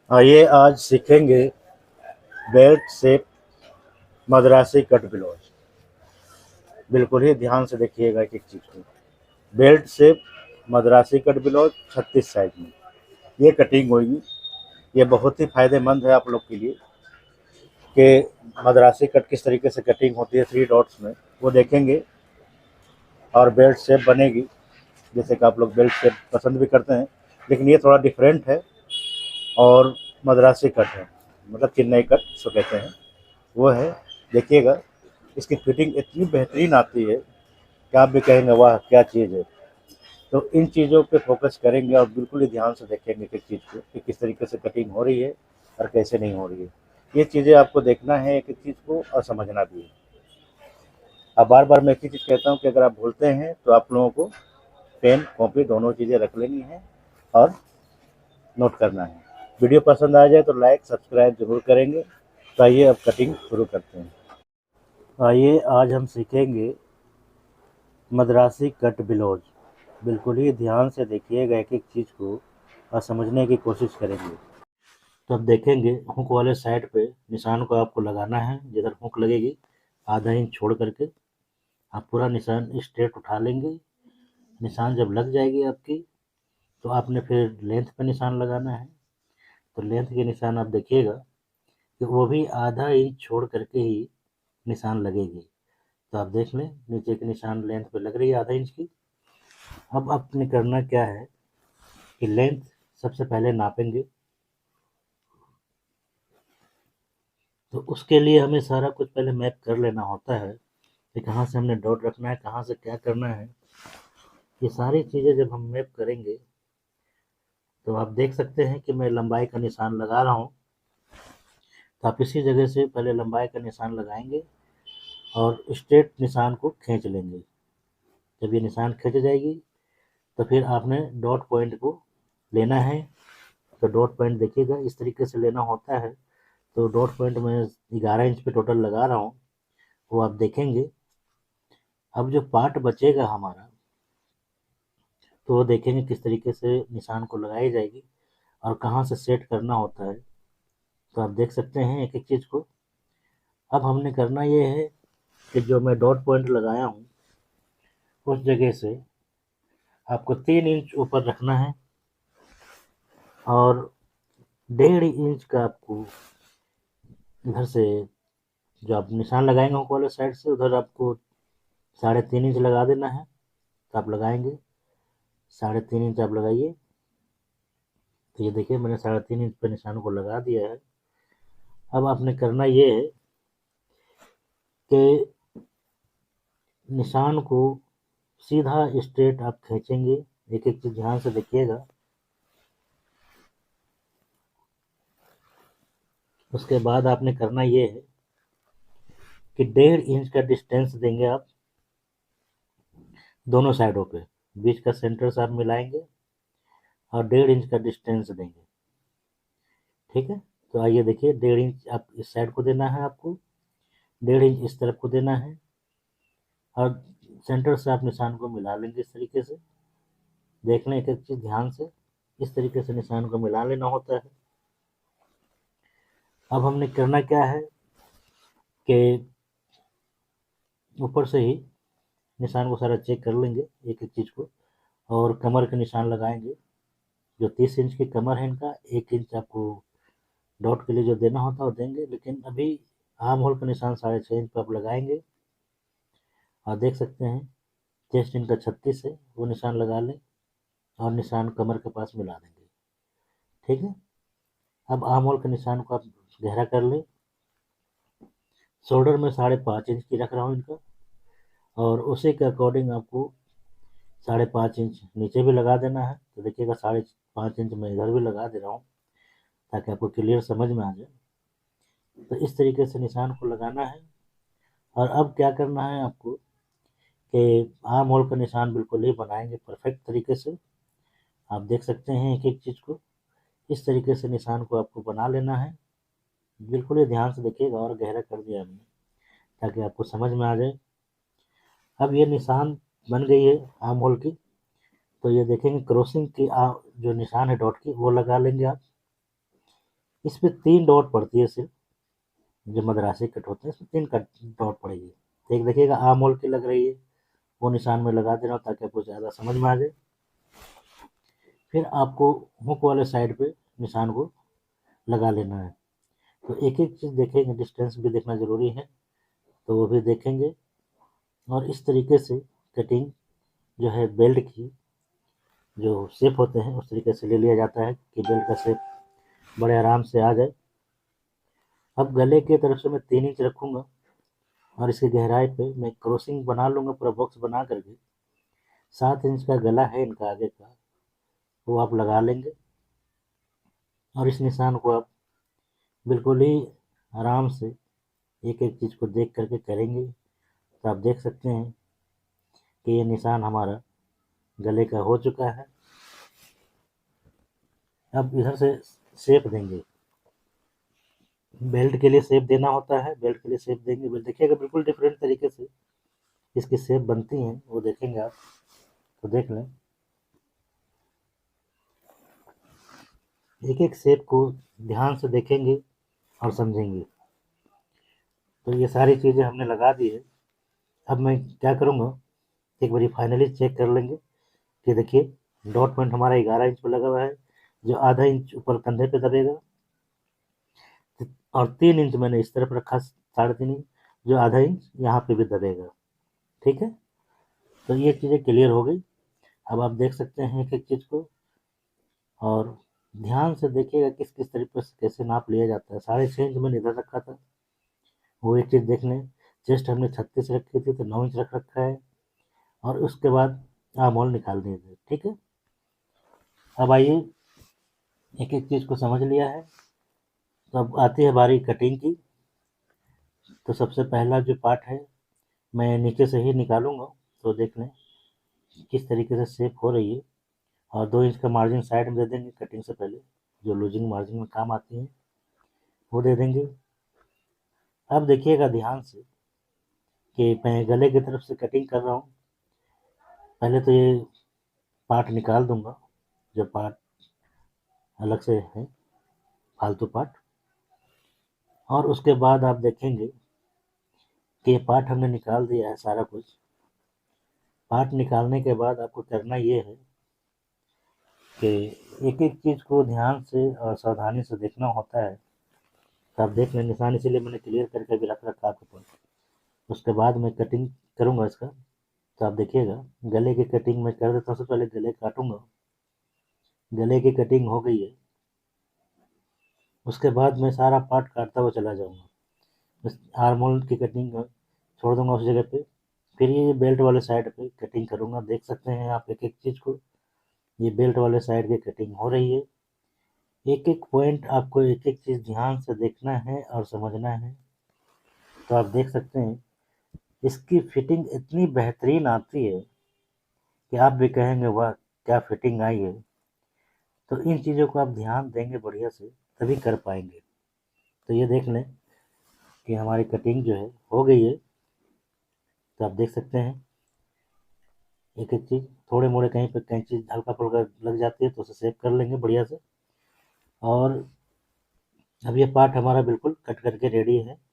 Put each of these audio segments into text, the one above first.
आइए आज सीखेंगे belt shape Madrasi cut blouse. बिल्कुल ही ध्यान से देखिएगा एक एक चीज़ को। Belt shape Madrasi cut blouse 36 size में ये कटिंग होगी। ये बहुत ही फायदेमंद है आप लोग के लिए कि मद्रासी कट किस तरीके से कटिंग होती है 3 डॉट्स में वो देखेंगे और बेल्ट शेप बनेगी। जैसे कि आप लोग बेल्ट शेप पसंद भी करते हैं, लेकिन ये थोड़ा डिफरेंट है और मद्रासी कट है, मतलब चेन्नई कट इसको कहते हैं, वो है। देखिएगा इसकी फिटिंग इतनी बेहतरीन आती है कि आप भी कहेंगे वाह क्या चीज़ है। तो इन चीज़ों पे फोकस करेंगे और बिल्कुल ही ध्यान से देखेंगे किस चीज़ को कि किस तरीके से कटिंग हो रही है और कैसे नहीं हो रही है। ये चीज़ें आपको देखना है एक एक चीज़ को और समझना भी है। अब बार बार मैं एक ही चीज़ कहता हूँ कि अगर आप भूलते हैं तो आप लोगों को पेन कॉपी दोनों चीज़ें रख लेनी है और नोट करना है। वीडियो पसंद आ जाए तो लाइक सब्सक्राइब जरूर करेंगे। तो आइए अब कटिंग शुरू करते हैं। आइए आज हम सीखेंगे मद्रासी कट ब्लाउज। बिल्कुल ही ध्यान से देखिएगा एक एक चीज़ को और समझने की कोशिश करेंगे। तो अब देखेंगे हुक वाले साइड पे निशान को आपको लगाना है। जिधर हुक लगेगी आधा इंच छोड़ करके आप पूरा निशान स्ट्रेट उठा लेंगे। निशान जब लग जाएगी आपकी तो आपने फिर लेंथ पे निशान लगाना है। तो लेंथ के निशान आप देखिएगा कि वो भी आधा इंच छोड़ करके ही निशान लगेगी। तो आप देख लें नीचे की निशान लेंथ पे लग रही है आधा इंच की। अब आपने करना क्या है कि लेंथ सबसे पहले नापेंगे। तो उसके लिए हमें सारा कुछ पहले मैप कर लेना होता है कि कहाँ से हमने डॉट रखना है, कहाँ से क्या करना है। ये सारी चीज़ें जब हम मैप करेंगे तो आप देख सकते हैं कि मैं लंबाई का निशान लगा रहा हूँ। तो आप इसी जगह से पहले लंबाई का निशान लगाएंगे और स्ट्रेट निशान को खींच लेंगे। जब ये निशान खींच जाएगी तो फिर आपने डॉट पॉइंट को लेना है। तो डॉट पॉइंट देखिएगा इस तरीके से लेना होता है। तो डॉट पॉइंट मैं 11 इंच पे टोटल लगा रहा हूँ, वो आप देखेंगे। अब जो पार्ट बचेगा हमारा तो वो देखेंगे किस तरीके से निशान को लगाई जाएगी और कहाँ से सेट करना होता है। तो आप देख सकते हैं एक एक चीज़ को। अब हमने करना ये है कि जो मैं डॉट पॉइंट लगाया हूँ उस जगह से आपको 3 इंच ऊपर रखना है और 1.5 इंच का आपको इधर से जो आप निशान लगाएंगे हुक वाले साइड से उधर आपको 3.5 इंच लगा देना है। तो आप लगाएंगे 3.5 इंच आप लगाइए। तो ये देखिए मैंने 3.5 इंच पे निशान को लगा दिया है। अब आपने करना ये है कि निशान को सीधा स्ट्रेट आप खींचेंगे। एक एक चीज ध्यान से देखिएगा। उसके बाद आपने करना ये है कि 1.5 इंच का डिस्टेंस देंगे आप दोनों साइडों पे। बीच का सेंटर से आप मिलाएंगे और 1.5 इंच का डिस्टेंस देंगे। ठीक है, तो आइए देखिए 1.5 इंच आप इस साइड को देना है, आपको 1.5 इंच इस तरफ को देना है और सेंटर से आप निशान को मिला लेंगे इस तरीके से। देख लें एक एक चीज ध्यान से, इस तरीके से निशान को मिला लेना होता है। अब हमने करना क्या है कि ऊपर से ही निशान को सारा चेक कर लेंगे एक एक चीज को और कमर के निशान लगाएंगे। जो 30 इंच की कमर है इनका 1 इंच आपको डॉट के लिए जो देना होता है वो देंगे, लेकिन अभी आर्म होल का निशान 6.5 इंच पर आप लगाएंगे। और देख सकते हैं चेस्ट इनका 36 है, वो निशान लगा लें और निशान कमर के पास मिला देंगे। ठीक है, अब आर्म होल के निशान को आप गहरा कर लें। शोल्डर में 5.5 इंच की रख रहा हूँ इनका और उसी के अकॉर्डिंग आपको 5.5 इंच नीचे भी लगा देना है। तो देखिएगा 5.5 इंच मैं इधर भी लगा दे रहा हूँ ताकि आपको क्लियर समझ में आ जाए। तो इस तरीके से निशान को लगाना है। और अब क्या करना है आपको कि आर्म होल का निशान बिल्कुल ही बनाएंगे परफेक्ट तरीके से। आप देख सकते हैं एक एक चीज़ को, इस तरीके से निशान को आपको बना लेना है। बिल्कुल ही ध्यान से देखिएगा और गहरा कर दिया हमने ताकि आपको समझ में आ जाए। अब ये निशान बन गई है आर्म होल की। तो ये देखेंगे क्रॉसिंग की जो निशान है डॉट की वो लगा लेंगे आप। इस पे 3 डॉट पड़ती है सिर्फ, जो मद्रासी कट होते हैं इसमें 3 कट डॉट पड़ेगी। तो एक देखिएगा आर्म होल की लग रही है, वो निशान में लगा दे रहा हूँ ताकि आपको ज़्यादा समझ में आ जाए। फिर आपको हुक वाले साइड पे निशान को लगा लेना है। तो एक एक चीज़ देखेंगे, डिस्टेंस भी देखना ज़रूरी है, तो वो भी देखेंगे। और इस तरीके से कटिंग जो है बेल्ट की जो शेप होते हैं उस तरीके से ले लिया जाता है कि बेल्ट का शेप बड़े आराम से आ जाए। अब गले की तरफ से मैं 3 इंच रखूँगा और इसकी गहराई पे मैं क्रॉसिंग बना लूँगा, पूरा बॉक्स बना करके 7 इंच का गला है इनका आगे का, वो आप लगा लेंगे। और इस निशान को आप बिल्कुल ही आराम से एक एक चीज़ को देख करके करेंगे। तो आप देख सकते हैं कि ये निशान हमारा गले का हो चुका है। अब इधर से शेप देंगे, बेल्ट के लिए शेप देना होता है, बेल्ट के लिए शेप देंगे। बेल्ट देखिएगा बिल्कुल डिफरेंट तरीके से इसकी शेप बनती हैं, वो देखेंगे आप, तो देख लें। एक एक शेप को ध्यान से देखेंगे और समझेंगे। तो ये सारी चीज़ें हमने लगा दी है। अब मैं क्या करूँगा, एक बारी फाइनली चेक कर लेंगे कि देखिए डॉट पॉइंट हमारा 11 इंच पे लगा हुआ है, जो आधा इंच ऊपर कंधे पे दबेगा, और 3 इंच मैंने इस तरफ रखा, 3.5 इंच, जो आधा इंच यहाँ पे भी दबेगा। ठीक है, तो ये चीज़ें क्लियर हो गई। अब आप देख सकते हैं एक एक चीज़ को, और ध्यान से देखिएगा किस किस तरीके से कैसे नाप लिया जाता है। 6.5 इंच मैंने इधर रखा था, वो एक चीज़ देख लें। चेस्ट हमने 36 रखी थी तो 9 इंच रख रखा है, और उसके बाद आर्म होल निकाल दिए थे। ठीक है, अब आइए एक एक चीज़ को समझ लिया है, तो अब आती है बारी कटिंग की। तो सबसे पहला जो पार्ट है मैं नीचे से ही निकालूंगा, तो देख लें किस तरीके से शेप हो रही है। और 2 इंच का मार्जिन साइड में दे देंगे कटिंग से पहले, जो लूजिंग मार्जिन में काम आती है वो दे देंगे। अब देखिएगा ध्यान से कि मैं गले की तरफ से कटिंग कर रहा हूँ। पहले तो ये पार्ट निकाल दूंगा, जो पार्ट अलग से है फालतू पार्ट, और उसके बाद आप देखेंगे कि ये पार्ट हमने निकाल दिया है सारा कुछ। पार्ट निकालने के बाद आपको करना ये है कि एक एक चीज़ को ध्यान से और सावधानी से देखना होता है। तो आप देख लें निशान, इसीलिए मैंने क्लियर करके भी रख रखा आपके पास। उसके बाद मैं कटिंग करूँगा इसका। तो आप देखिएगा गले की कटिंग मैं कर देता हूँ। सबसे पहले गले काटूंगा, गले की कटिंग हो गई है। उसके बाद मैं सारा पार्ट काटता हुआ चला जाऊँगा, बस आर्म होल की कटिंग छोड़ दूंगा उस जगह पे। फिर ये बेल्ट वाले साइड पे कटिंग करूँगा। देख सकते हैं आप एक एक चीज़ को, ये बेल्ट वाले साइड की कटिंग हो रही है। एक एक पॉइंट आपको एक एक चीज़ ध्यान से देखना है और समझना है। तो आप देख सकते हैं इसकी फिटिंग इतनी बेहतरीन आती है कि आप भी कहेंगे वाह क्या फिटिंग आई है। तो इन चीज़ों को आप ध्यान देंगे बढ़िया से, तभी कर पाएंगे। तो ये देख लें कि हमारी कटिंग जो है हो गई है। तो आप देख सकते हैं एक एक चीज़, थोड़े मोड़े कहीं पर कैंची हल्का फुल्का लग जाती है तो उसे सेव कर लेंगे बढ़िया से। और अब ये पार्ट हमारा बिल्कुल कट करके रेडी है।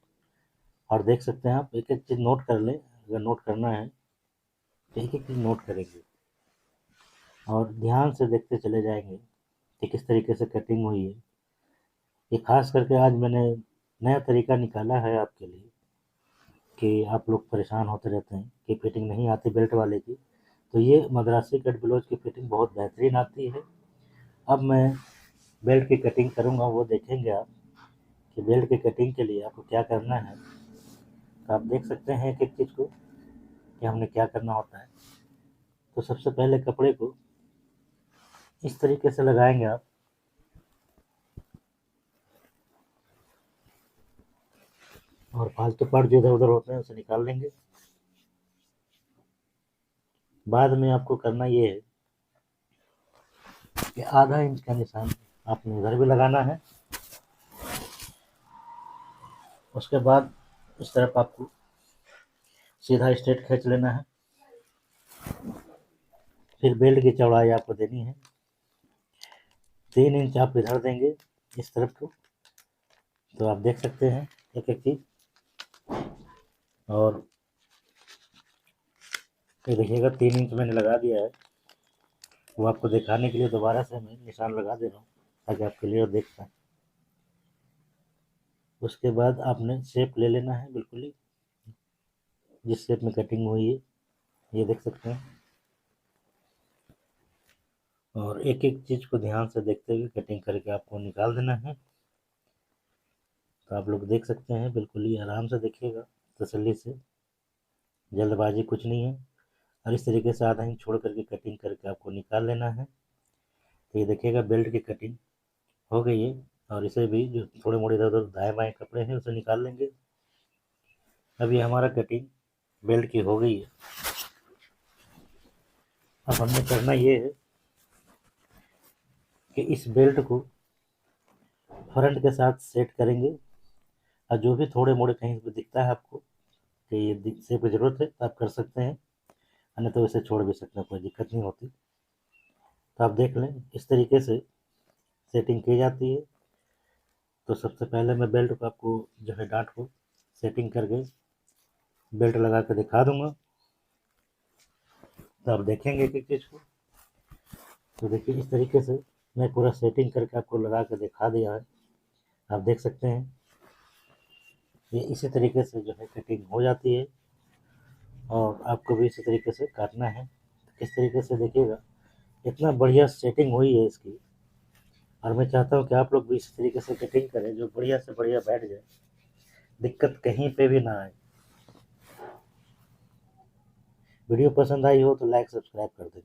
और देख सकते हैं आप एक एक चीज़ नोट कर लें, अगर नोट करना है तो एक एक चीज़ नोट करेंगे और ध्यान से देखते चले जाएंगे कि किस तरीके से कटिंग हुई है। ये खास करके आज मैंने नया तरीका निकाला है आपके लिए, कि आप लोग परेशान होते रहते हैं कि फिटिंग नहीं आती बेल्ट वाले की। तो ये मद्रासी कट ब्लाउज की फिटिंग बहुत बेहतरीन आती है। अब मैं बेल्ट की कटिंग करूँगा, वो देखेंगे आप कि बेल्ट की कटिंग के लिए आपको क्या करना है। तो आप देख सकते हैं एक एक चीज़ को कि हमने क्या करना होता है। तो सबसे पहले कपड़े को इस तरीके से लगाएंगे आप, और फालतू पार्ट जो इधर उधर होते हैं उसे निकाल लेंगे। बाद में आपको करना ये है कि आधा इंच का निशान आपने इधर भी लगाना है। उसके बाद इस तरफ आपको सीधा स्ट्रेट खींच लेना है। फिर बेल्ट की चौड़ाई आपको देनी है 3 इंच, आप इधर देंगे इस तरफ को, तो आप देख सकते हैं एक एक चीज़। और ये देखिएगा 3 इंच मैंने लगा दिया है, वो आपको दिखाने के लिए दोबारा से मैं निशान लगा दे रहा हूँ ताकि आप क्लियर देख पाएँ। उसके बाद आपने शेप ले लेना है बिल्कुल ही, जिस शेप में कटिंग हुई है, ये देख सकते हैं। और एक एक चीज़ को ध्यान से देखते हुए कटिंग करके आपको निकाल देना है। तो आप लोग देख सकते हैं, बिल्कुल ही आराम से देखिएगा, तसल्ली से, जल्दबाजी कुछ नहीं है। और इस तरीके से आधा इंच छोड़ करके कटिंग करके आपको निकाल लेना है। तो ये देखिएगा बेल्ट की कटिंग हो गई है। और इसे भी जो थोड़े मोड़े इधर उधर दाएँ बाएँ कपड़े हैं उसे निकाल लेंगे। अब ये हमारा कटिंग बेल्ट की हो गई है। अब हमने करना ये है कि इस बेल्ट को फ्रंट के साथ सेट करेंगे। और जो भी थोड़े मोड़े कहीं पे दिखता है आपको कि ये शेप की ज़रूरत है तो आप कर सकते हैं, अन्यथा तो इसे छोड़ भी सकते हैं, कोई दिक्कत नहीं होती। तो आप देख लें इस तरीके से सेटिंग की जाती है। तो सबसे पहले मैं बेल्ट को आपको जो है डाँट को सेटिंग करके बेल्ट लगा के दिखा दूंगा। तो आप देखेंगे एक एक चीज़ को। तो देखिए इस तरीके से मैं पूरा सेटिंग करके आपको लगा के दिखा दिया है। आप देख सकते हैं ये इसी तरीके से जो है कटिंग हो जाती है। और आपको भी इसी तरीके से काटना है। इस तरीके से देखिएगा इतना बढ़िया सेटिंग हुई है इसकी। और मैं चाहता हूँ कि आप लोग भी इसी तरीके से कटिंग करें जो बढ़िया से बढ़िया बैठ जाए, दिक्कत कहीं पे भी ना आए। वीडियो पसंद आई हो तो लाइक सब्सक्राइब कर दें।